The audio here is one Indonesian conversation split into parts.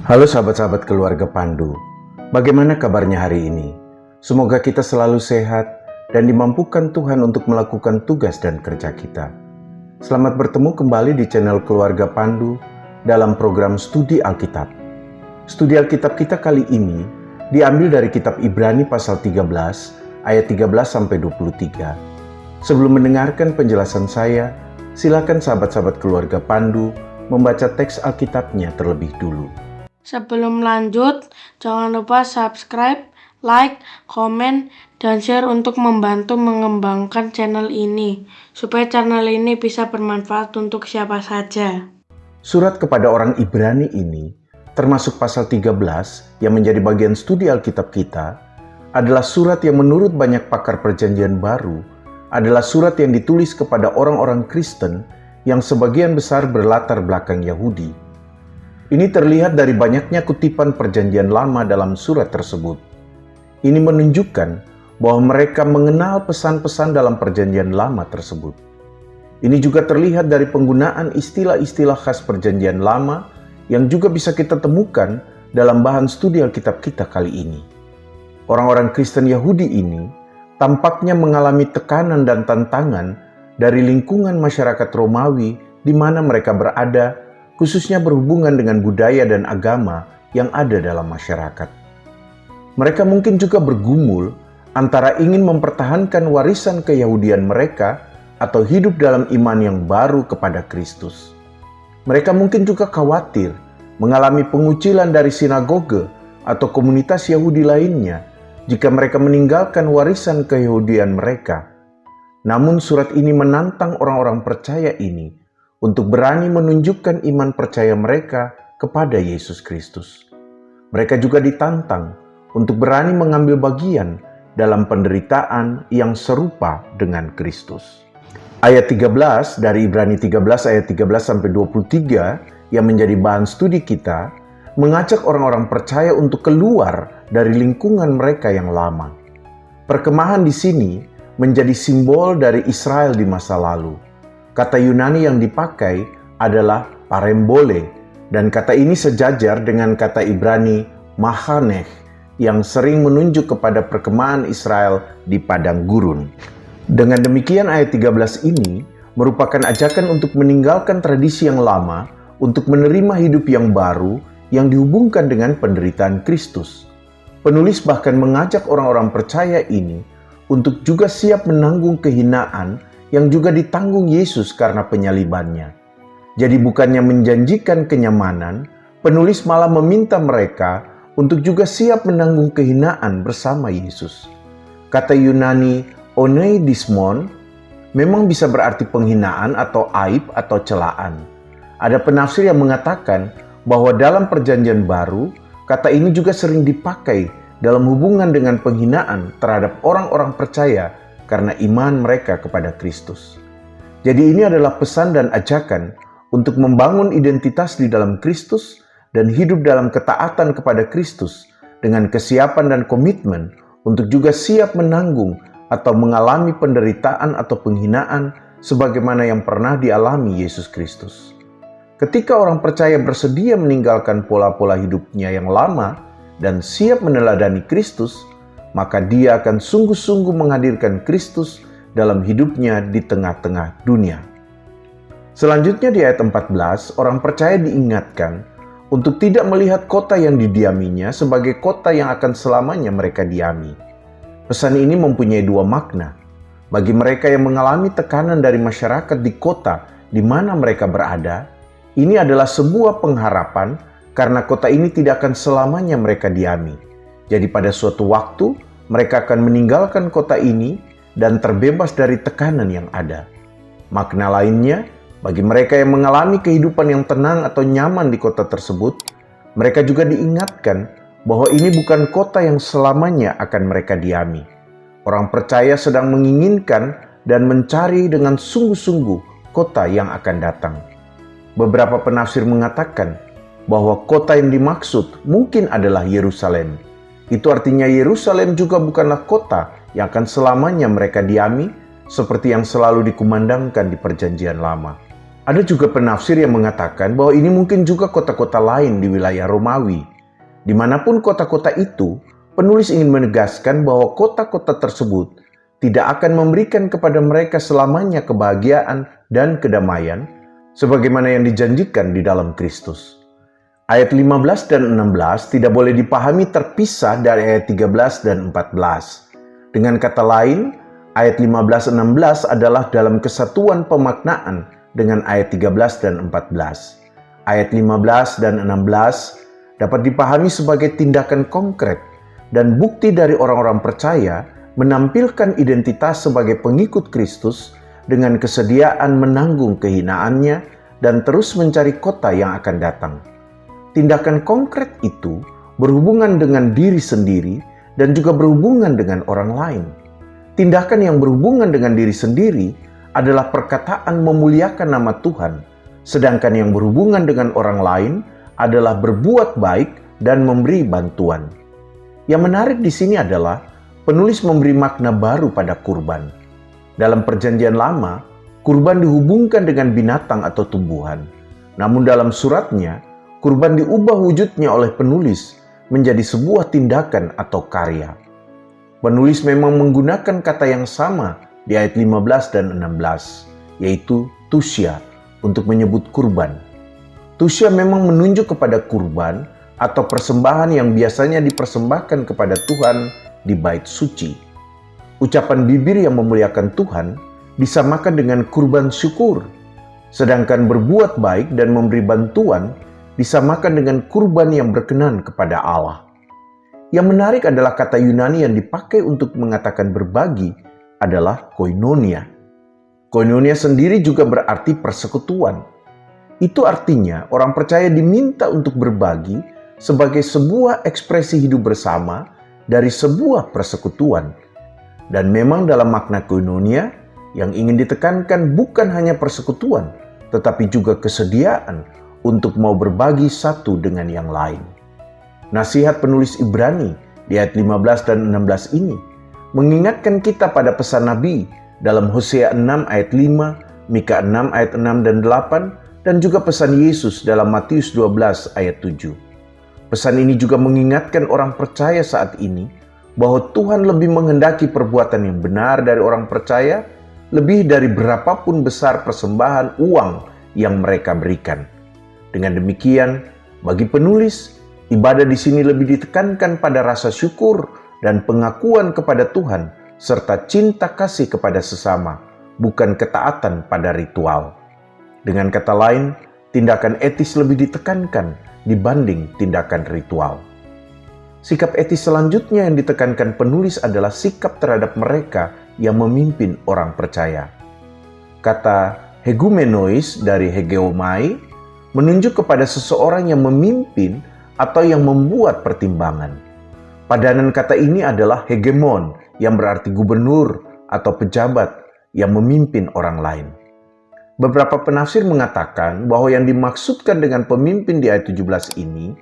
Halo sahabat-sahabat keluarga Pandu, bagaimana kabarnya hari ini? Semoga kita selalu sehat dan dimampukan Tuhan untuk melakukan tugas dan kerja kita. Selamat bertemu kembali di channel Keluarga Pandu dalam program Studi Alkitab. Studi Alkitab kita kali ini diambil dari kitab Ibrani pasal 13 ayat 13-23. Sebelum mendengarkan penjelasan saya, silakan sahabat-sahabat keluarga Pandu membaca teks Alkitabnya terlebih dulu. Sebelum lanjut, jangan lupa subscribe, like, komen, dan share untuk membantu mengembangkan channel ini, supaya channel ini bisa bermanfaat untuk siapa saja. Surat kepada orang Ibrani ini, termasuk pasal 13 yang menjadi bagian studi Alkitab kita, adalah surat yang menurut banyak pakar perjanjian baru, adalah surat yang ditulis kepada orang-orang Kristen yang sebagian besar berlatar belakang Yahudi. Ini terlihat dari banyaknya kutipan perjanjian lama dalam surat tersebut. Ini menunjukkan bahwa mereka mengenal pesan-pesan dalam perjanjian lama tersebut. Ini juga terlihat dari penggunaan istilah-istilah khas perjanjian lama yang juga bisa kita temukan dalam bahan studi Alkitab kita kali ini. Orang-orang Kristen Yahudi ini tampaknya mengalami tekanan dan tantangan dari lingkungan masyarakat Romawi di mana mereka berada, khususnya berhubungan dengan budaya dan agama yang ada dalam masyarakat. Mereka mungkin juga bergumul antara ingin mempertahankan warisan keyahudian mereka atau hidup dalam iman yang baru kepada Kristus. Mereka mungkin juga khawatir mengalami pengucilan dari sinagoge atau komunitas Yahudi lainnya jika mereka meninggalkan warisan keyahudian mereka. Namun surat ini menantang orang-orang percaya ini untuk berani menunjukkan iman percaya mereka kepada Yesus Kristus. Mereka juga ditantang untuk berani mengambil bagian dalam penderitaan yang serupa dengan Kristus. Ayat 13 dari Ibrani 13 ayat 13-23 yang menjadi bahan studi kita mengajak orang-orang percaya untuk keluar dari lingkungan mereka yang lama. Perkemahan di sini menjadi simbol dari Israel di masa lalu. Kata Yunani yang dipakai adalah parembole, dan kata ini sejajar dengan kata Ibrani mahaneh yang sering menunjuk kepada perkemahan Israel di padang gurun. Dengan demikian ayat 13 ini merupakan ajakan untuk meninggalkan tradisi yang lama untuk menerima hidup yang baru yang dihubungkan dengan penderitaan Kristus. Penulis bahkan mengajak orang-orang percaya ini untuk juga siap menanggung kehinaan yang juga ditanggung Yesus karena penyalibannya. Jadi bukannya menjanjikan kenyamanan, penulis malah meminta mereka untuk juga siap menanggung kehinaan bersama Yesus. Kata Yunani oneidismon memang bisa berarti penghinaan atau aib atau celaan. Ada penafsir yang mengatakan bahwa dalam perjanjian baru, kata ini juga sering dipakai dalam hubungan dengan penghinaan terhadap orang-orang percaya karena iman mereka kepada Kristus. Jadi ini adalah pesan dan ajakan untuk membangun identitas di dalam Kristus dan hidup dalam ketaatan kepada Kristus dengan kesiapan dan komitmen untuk juga siap menanggung atau mengalami penderitaan atau penghinaan sebagaimana yang pernah dialami Yesus Kristus. Ketika orang percaya bersedia meninggalkan pola-pola hidupnya yang lama dan siap meneladani Kristus, maka dia akan sungguh-sungguh menghadirkan Kristus dalam hidupnya di tengah-tengah dunia. Selanjutnya di ayat 14, orang percaya diingatkan untuk tidak melihat kota yang didiaminya sebagai kota yang akan selamanya mereka diami. Pesan ini mempunyai dua makna. Bagi mereka yang mengalami tekanan dari masyarakat di kota di mana mereka berada, ini adalah sebuah pengharapan karena kota ini tidak akan selamanya mereka diami. Jadi pada suatu waktu, mereka akan meninggalkan kota ini dan terbebas dari tekanan yang ada. Makna lainnya, bagi mereka yang mengalami kehidupan yang tenang atau nyaman di kota tersebut, mereka juga diingatkan bahwa ini bukan kota yang selamanya akan mereka diami. Orang percaya sedang menginginkan dan mencari dengan sungguh-sungguh kota yang akan datang. Beberapa penafsir mengatakan bahwa kota yang dimaksud mungkin adalah Yerusalem. Itu artinya Yerusalem juga bukanlah kota yang akan selamanya mereka diami seperti yang selalu dikumandangkan di perjanjian lama. Ada juga penafsir yang mengatakan bahwa ini mungkin juga kota-kota lain di wilayah Romawi. Dimanapun kota-kota itu, penulis ingin menegaskan bahwa kota-kota tersebut tidak akan memberikan kepada mereka selamanya kebahagiaan dan kedamaian, sebagaimana yang dijanjikan di dalam Kristus. Ayat 15 dan 16 tidak boleh dipahami terpisah dari ayat 13 dan 14. Dengan kata lain, ayat 15-16 adalah dalam kesatuan pemaknaan dengan ayat 13 dan 14. Ayat 15 dan 16 dapat dipahami sebagai tindakan konkret dan bukti dari orang-orang percaya menampilkan identitas sebagai pengikut Kristus dengan kesediaan menanggung kehinaannya dan terus mencari kota yang akan datang. Tindakan konkret itu berhubungan dengan diri sendiri dan juga berhubungan dengan orang lain. Tindakan yang berhubungan dengan diri sendiri adalah perkataan memuliakan nama Tuhan, sedangkan yang berhubungan dengan orang lain adalah berbuat baik dan memberi bantuan. Yang menarik di sini adalah penulis memberi makna baru pada kurban. Dalam Perjanjian Lama, kurban dihubungkan dengan binatang atau tumbuhan. Namun dalam suratnya, kurban diubah wujudnya oleh penulis menjadi sebuah tindakan atau karya. Penulis memang menggunakan kata yang sama di ayat 15 dan 16, yaitu tusya, untuk menyebut kurban. Tusya memang menunjuk kepada kurban atau persembahan yang biasanya dipersembahkan kepada Tuhan di bait suci. Ucapan bibir yang memuliakan Tuhan disamakan dengan kurban syukur, sedangkan berbuat baik dan memberi bantuan disamakan dengan kurban yang berkenan kepada Allah. Yang menarik adalah kata Yunani yang dipakai untuk mengatakan berbagi adalah koinonia. Koinonia sendiri juga berarti persekutuan. Itu artinya orang percaya diminta untuk berbagi sebagai sebuah ekspresi hidup bersama dari sebuah persekutuan. Dan memang dalam makna koinonia, yang ingin ditekankan bukan hanya persekutuan, tetapi juga kesediaan untuk mau berbagi satu dengan yang lain. Nasihat penulis Ibrani di ayat 15 dan 16 ini mengingatkan kita pada pesan Nabi dalam Hosea 6 ayat 5, Mika 6 ayat 6 dan 8, dan juga pesan Yesus dalam Matius 12 ayat 7. Pesan ini juga mengingatkan orang percaya saat ini bahwa Tuhan lebih menghendaki perbuatan yang benar dari orang percaya lebih dari berapapun besar persembahan uang yang mereka berikan. Dengan demikian, bagi penulis, ibadah di sini lebih ditekankan pada rasa syukur dan pengakuan kepada Tuhan, serta cinta kasih kepada sesama, bukan ketaatan pada ritual. Dengan kata lain, tindakan etis lebih ditekankan dibanding tindakan ritual. Sikap etis selanjutnya yang ditekankan penulis adalah sikap terhadap mereka yang memimpin orang percaya. Kata hegumenois dari hegeomai menunjuk kepada seseorang yang memimpin atau yang membuat pertimbangan. Padanan kata ini adalah hegemon, yang berarti gubernur atau pejabat yang memimpin orang lain. Beberapa penafsir mengatakan bahwa yang dimaksudkan dengan pemimpin di ayat 17 ini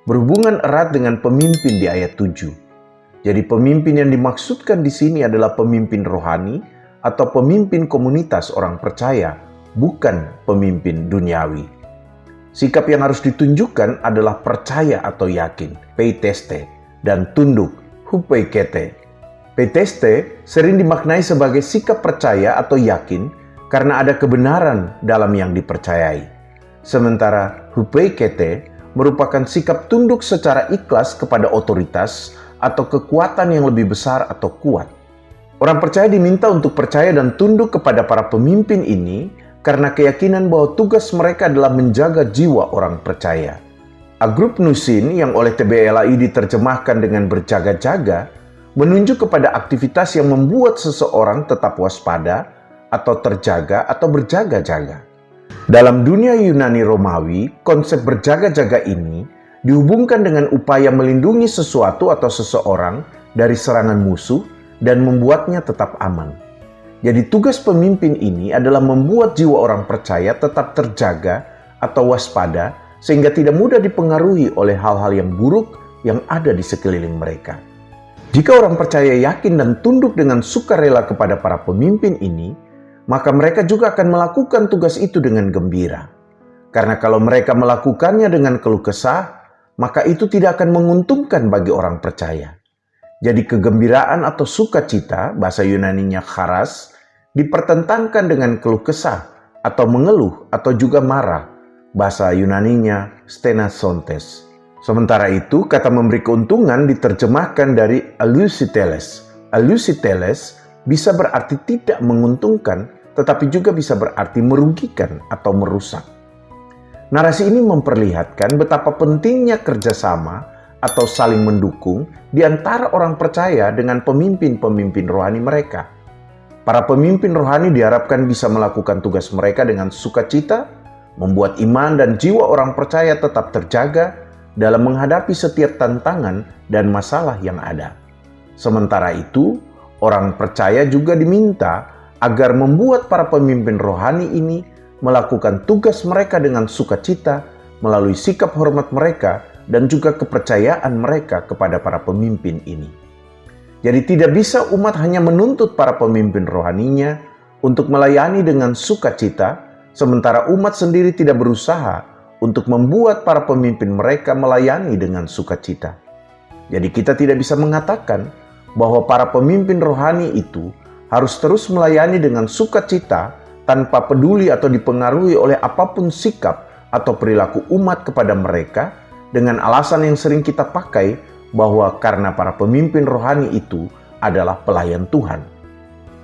berhubungan erat dengan pemimpin di ayat 7. Jadi pemimpin yang dimaksudkan di sini adalah pemimpin rohani atau pemimpin komunitas orang percaya, bukan pemimpin duniawi. Sikap yang harus ditunjukkan adalah percaya atau yakin, peiteste, dan tunduk, hupeikete. Peiteste sering dimaknai sebagai sikap percaya atau yakin karena ada kebenaran dalam yang dipercayai. Sementara hupeikete merupakan sikap tunduk secara ikhlas kepada otoritas atau kekuatan yang lebih besar atau kuat. Orang percaya diminta untuk percaya dan tunduk kepada para pemimpin ini karena keyakinan bahwa tugas mereka adalah menjaga jiwa orang percaya. Agrupnusin yang oleh TBLAI diterjemahkan dengan berjaga-jaga menunjuk kepada aktivitas yang membuat seseorang tetap waspada atau terjaga atau berjaga-jaga. Dalam dunia Yunani Romawi, konsep berjaga-jaga ini dihubungkan dengan upaya melindungi sesuatu atau seseorang dari serangan musuh dan membuatnya tetap aman. Jadi tugas pemimpin ini adalah membuat jiwa orang percaya tetap terjaga atau waspada sehingga tidak mudah dipengaruhi oleh hal-hal yang buruk yang ada di sekeliling mereka. Jika orang percaya yakin dan tunduk dengan sukarela kepada para pemimpin ini, maka mereka juga akan melakukan tugas itu dengan gembira. Karena kalau mereka melakukannya dengan keluh kesah, maka itu tidak akan menguntungkan bagi orang percaya. Jadi kegembiraan atau sukacita, bahasa Yunaninya charis, dipertentangkan dengan keluh kesah atau mengeluh atau juga marah, bahasa Yunaninya stenasontes. Sementara itu, kata memberi keuntungan diterjemahkan dari alusiteles. Alusiteles bisa berarti tidak menguntungkan, tetapi juga bisa berarti merugikan atau merusak. Narasi ini memperlihatkan betapa pentingnya kerjasama atau saling mendukung di antara orang percaya dengan pemimpin-pemimpin rohani mereka. Para pemimpin rohani diharapkan bisa melakukan tugas mereka dengan sukacita, membuat iman dan jiwa orang percaya tetap terjaga dalam menghadapi setiap tantangan dan masalah yang ada. Sementara itu, orang percaya juga diminta agar membuat para pemimpin rohani ini melakukan tugas mereka dengan sukacita melalui sikap hormat mereka dan juga kepercayaan mereka kepada para pemimpin ini. Jadi tidak bisa umat hanya menuntut para pemimpin rohaninya untuk melayani dengan sukacita, sementara umat sendiri tidak berusaha untuk membuat para pemimpin mereka melayani dengan sukacita. Jadi kita tidak bisa mengatakan bahwa para pemimpin rohani itu harus terus melayani dengan sukacita tanpa peduli atau dipengaruhi oleh apapun sikap atau perilaku umat kepada mereka, dengan alasan yang sering kita pakai bahwa karena para pemimpin rohani itu adalah pelayan Tuhan.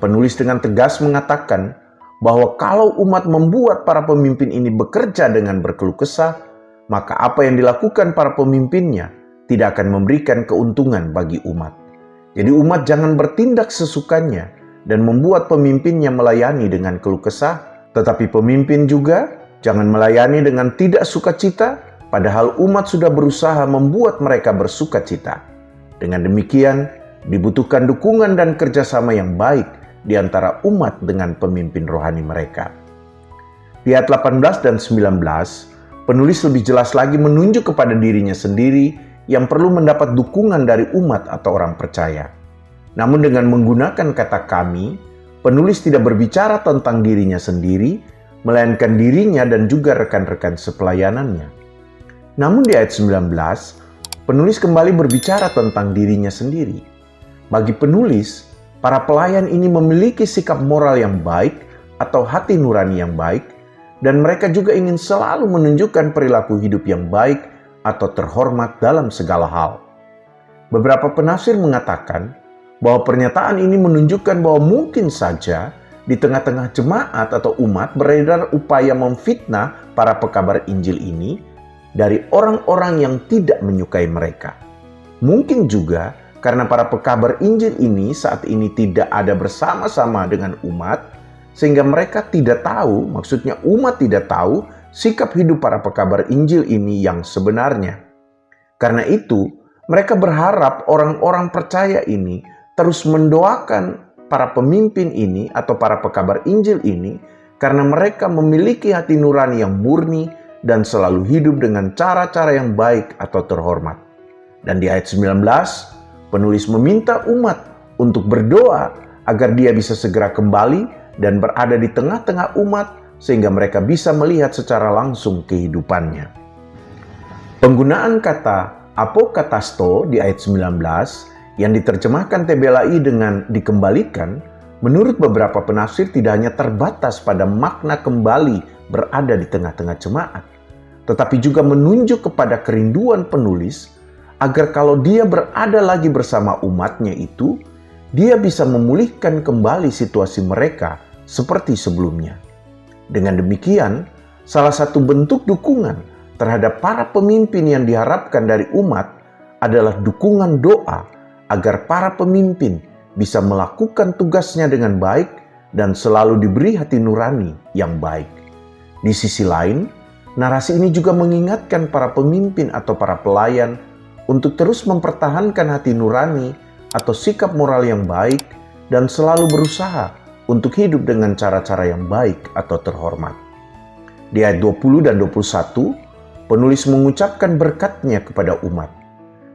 Penulis dengan tegas mengatakan bahwa kalau umat membuat para pemimpin ini bekerja dengan berkeluh kesah, maka apa yang dilakukan para pemimpinnya tidak akan memberikan keuntungan bagi umat. Jadi umat jangan bertindak sesukanya dan membuat pemimpinnya melayani dengan keluh kesah, tetapi pemimpin juga jangan melayani dengan tidak sukacita, padahal umat sudah berusaha membuat mereka bersukacita. Dengan demikian, dibutuhkan dukungan dan kerjasama yang baik di antara umat dengan pemimpin rohani mereka. Di ayat 18 dan 19, penulis lebih jelas lagi menunjuk kepada dirinya sendiri yang perlu mendapat dukungan dari umat atau orang percaya. Namun dengan menggunakan kata kami, penulis tidak berbicara tentang dirinya sendiri, melainkan dirinya dan juga rekan-rekan sepelayanannya. Namun di ayat 19, penulis kembali berbicara tentang dirinya sendiri. Bagi penulis, para pelayan ini memiliki sikap moral yang baik atau hati nurani yang baik, dan mereka juga ingin selalu menunjukkan perilaku hidup yang baik atau terhormat dalam segala hal. Beberapa penafsir mengatakan bahwa pernyataan ini menunjukkan bahwa mungkin saja di tengah-tengah jemaat atau umat beredar upaya memfitnah para pekabar Injil ini dari orang-orang yang tidak menyukai mereka. Mungkin juga karena para pekabar Injil ini saat ini tidak ada bersama-sama dengan umat, sehingga mereka tidak tahu, maksudnya umat tidak tahu sikap hidup para pekabar Injil ini yang sebenarnya. Karena itu, mereka berharap orang-orang percaya ini terus mendoakan para pemimpin ini atau para pekabar Injil ini karena mereka memiliki hati nurani yang murni dan selalu hidup dengan cara-cara yang baik atau terhormat. Dan di ayat 19, penulis meminta umat untuk berdoa agar dia bisa segera kembali dan berada di tengah-tengah umat sehingga mereka bisa melihat secara langsung kehidupannya. Penggunaan kata apokatasto di ayat 19 yang diterjemahkan TBLAI dengan dikembalikan, menurut beberapa penafsir tidak hanya terbatas pada makna kembali berada di tengah-tengah jemaat, tetapi juga menunjuk kepada kerinduan penulis agar kalau dia berada lagi bersama umatnya itu, dia bisa memulihkan kembali situasi mereka seperti sebelumnya. Dengan demikian, salah satu bentuk dukungan terhadap para pemimpin yang diharapkan dari umat adalah dukungan doa agar para pemimpin bisa melakukan tugasnya dengan baik dan selalu diberi hati nurani yang baik. Di sisi lain, narasi ini juga mengingatkan para pemimpin atau para pelayan untuk terus mempertahankan hati nurani atau sikap moral yang baik dan selalu berusaha untuk hidup dengan cara-cara yang baik atau terhormat. Di ayat 20 dan 21, penulis mengucapkan berkatnya kepada umat.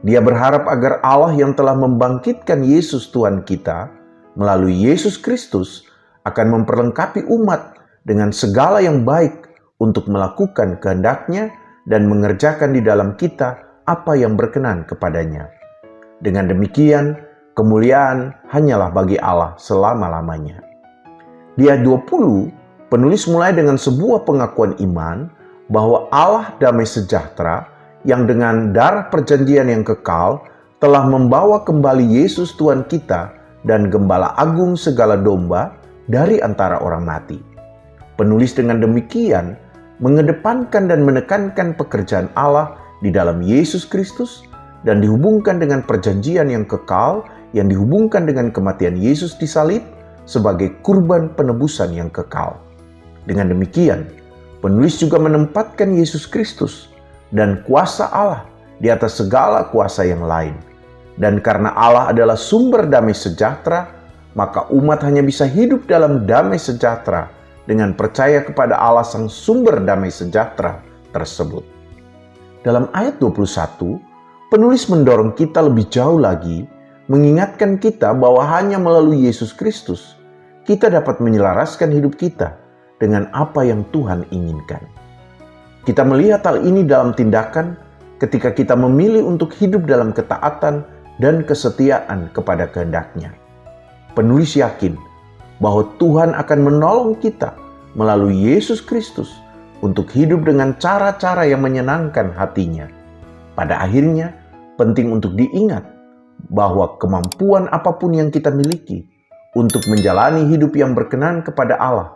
Dia berharap agar Allah yang telah membangkitkan Yesus Tuhan kita melalui Yesus Kristus akan memperlengkapi umat dengan segala yang baik untuk melakukan kehendak-Nya dan mengerjakan di dalam kita apa yang berkenan kepadanya. Dengan demikian, kemuliaan hanyalah bagi Allah selama-lamanya. Di ayat 20, penulis mulai dengan sebuah pengakuan iman bahwa Allah damai sejahtera yang dengan darah perjanjian yang kekal telah membawa kembali Yesus Tuhan kita dan Gembala Agung segala domba dari antara orang mati. Penulis dengan demikian mengedepankan dan menekankan pekerjaan Allah di dalam Yesus Kristus dan dihubungkan dengan perjanjian yang kekal yang dihubungkan dengan kematian Yesus di salib sebagai kurban penebusan yang kekal. Dengan demikian, penulis juga menempatkan Yesus Kristus dan kuasa Allah di atas segala kuasa yang lain. Dan karena Allah adalah sumber damai sejahtera, maka umat hanya bisa hidup dalam damai sejahtera dengan percaya kepada Allah sang sumber damai sejahtera tersebut. Dalam ayat 21, penulis mendorong kita lebih jauh lagi mengingatkan kita bahwa hanya melalui Yesus Kristus kita dapat menyelaraskan hidup kita dengan apa yang Tuhan inginkan. Kita melihat hal ini dalam tindakan ketika kita memilih untuk hidup dalam ketaatan dan kesetiaan kepada kehendak-Nya. Penulis yakin bahwa Tuhan akan menolong kita melalui Yesus Kristus untuk hidup dengan cara-cara yang menyenangkan hati-Nya. Pada akhirnya, penting untuk diingat bahwa kemampuan apapun yang kita miliki untuk menjalani hidup yang berkenan kepada Allah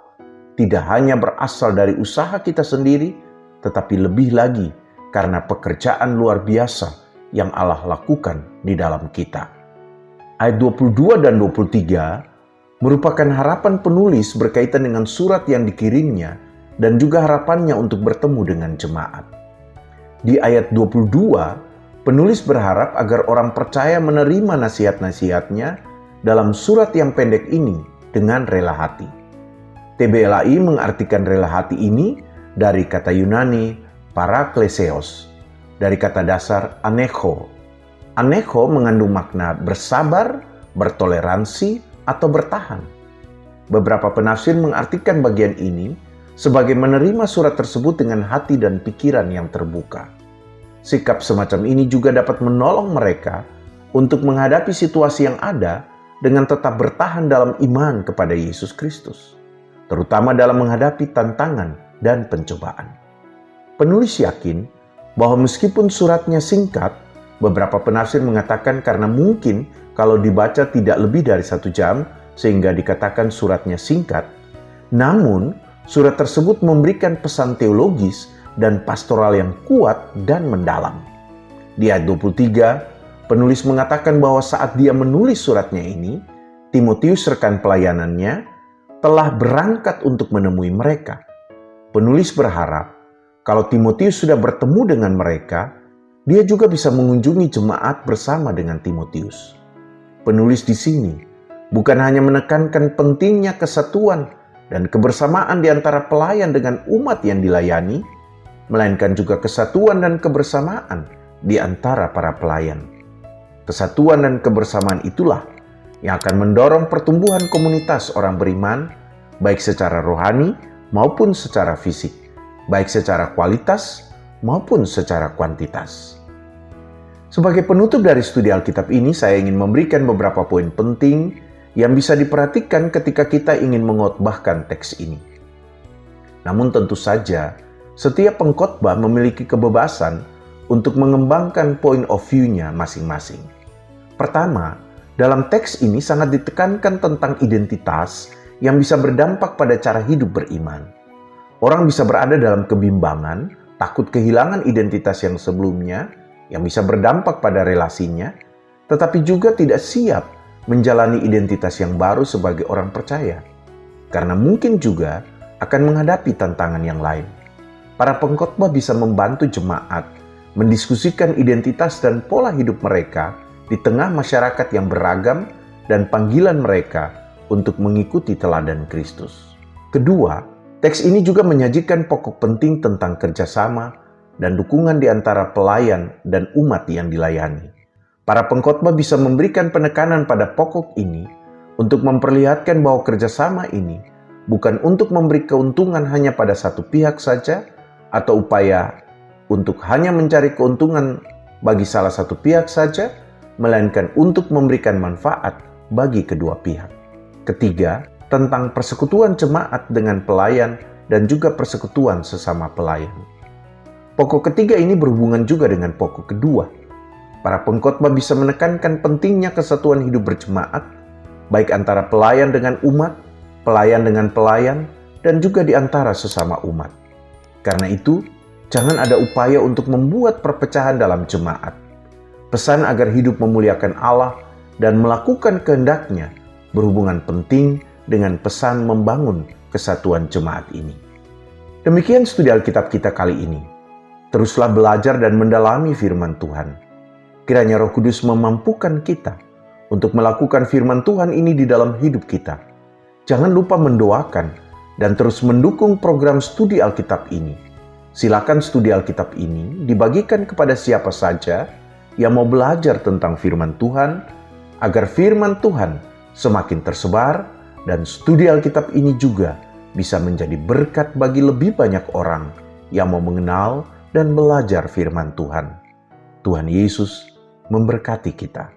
tidak hanya berasal dari usaha kita sendiri, tetapi lebih lagi karena pekerjaan luar biasa yang Allah lakukan di dalam kita. Ayat 22 dan 23 merupakan harapan penulis berkaitan dengan surat yang dikirimnya dan juga harapannya untuk bertemu dengan jemaat. Di ayat 22, penulis berharap agar orang percaya menerima nasihat-nasihatnya dalam surat yang pendek ini dengan rela hati. TBLAI mengartikan rela hati ini dari kata Yunani parakleseos, dari kata dasar anecho. Anecho mengandung makna bersabar, bertoleransi, atau bertahan. Beberapa penafsir mengartikan bagian ini sebagai menerima surat tersebut dengan hati dan pikiran yang terbuka. Sikap semacam ini juga dapat menolong mereka untuk menghadapi situasi yang ada dengan tetap bertahan dalam iman kepada Yesus Kristus, terutama dalam menghadapi tantangan dan pencobaan. Penulis yakin bahwa meskipun suratnya singkat, beberapa penafsir mengatakan karena mungkin kalau dibaca tidak lebih dari 1 jam sehingga dikatakan suratnya singkat, namun surat tersebut memberikan pesan teologis dan pastoral yang kuat dan mendalam. Di ayat 23, penulis mengatakan bahwa saat dia menulis suratnya ini, Timotius rekan pelayanannya telah berangkat untuk menemui mereka. Penulis berharap kalau Timotius sudah bertemu dengan mereka, dia juga bisa mengunjungi jemaat bersama dengan Timotius. Penulis di sini bukan hanya menekankan pentingnya kesatuan dan kebersamaan di antara pelayan dengan umat yang dilayani, melainkan juga kesatuan dan kebersamaan di antara para pelayan. Kesatuan dan kebersamaan itulah yang akan mendorong pertumbuhan komunitas orang beriman, baik secara rohani maupun secara fisik, baik secara kualitas maupun secara kuantitas. Sebagai penutup dari studi Alkitab ini, saya ingin memberikan beberapa poin penting yang bisa diperhatikan ketika kita ingin mengkhotbahkan teks ini. Namun tentu saja, setiap pengkhotbah memiliki kebebasan untuk mengembangkan point of view-nya masing-masing. Pertama, dalam teks ini sangat ditekankan tentang identitas yang bisa berdampak pada cara hidup beriman. Orang bisa berada dalam kebimbangan, takut kehilangan identitas yang sebelumnya, yang bisa berdampak pada relasinya, tetapi juga tidak siap menjalani identitas yang baru sebagai orang percaya, karena mungkin juga akan menghadapi tantangan yang lain. Para pengkhotbah bisa membantu jemaat mendiskusikan identitas dan pola hidup mereka di tengah masyarakat yang beragam dan panggilan mereka untuk mengikuti teladan Kristus. Kedua, teks ini juga menyajikan pokok penting tentang kerjasama dan dukungan di antara pelayan dan umat yang dilayani. Para pengkhotbah bisa memberikan penekanan pada pokok ini untuk memperlihatkan bahwa kerjasama ini bukan untuk memberi keuntungan hanya pada satu pihak saja, atau upaya untuk hanya mencari keuntungan bagi salah satu pihak saja, melainkan untuk memberikan manfaat bagi kedua pihak. Ketiga, tentang persekutuan jemaat dengan pelayan dan juga persekutuan sesama pelayan. Pokok ketiga ini berhubungan juga dengan pokok kedua. Para pengkhotbah bisa menekankan pentingnya kesatuan hidup berjemaat, baik antara pelayan dengan umat, pelayan dengan pelayan, dan juga di antara sesama umat. Karena itu, jangan ada upaya untuk membuat perpecahan dalam jemaat. Pesan agar hidup memuliakan Allah dan melakukan kehendaknya berhubungan penting dengan pesan membangun kesatuan jemaat ini. Demikian studi Alkitab kita kali ini. Teruslah belajar dan mendalami firman Tuhan. Kiranya Roh Kudus memampukan kita untuk melakukan firman Tuhan ini di dalam hidup kita. Jangan lupa mendoakan dan terus mendukung program studi Alkitab ini. Silakan studi Alkitab ini dibagikan kepada siapa saja yang mau belajar tentang firman Tuhan, agar firman Tuhan semakin tersebar dan studi Alkitab ini juga bisa menjadi berkat bagi lebih banyak orang yang mau mengenal dan belajar firman Tuhan. Tuhan Yesus memberkati kita.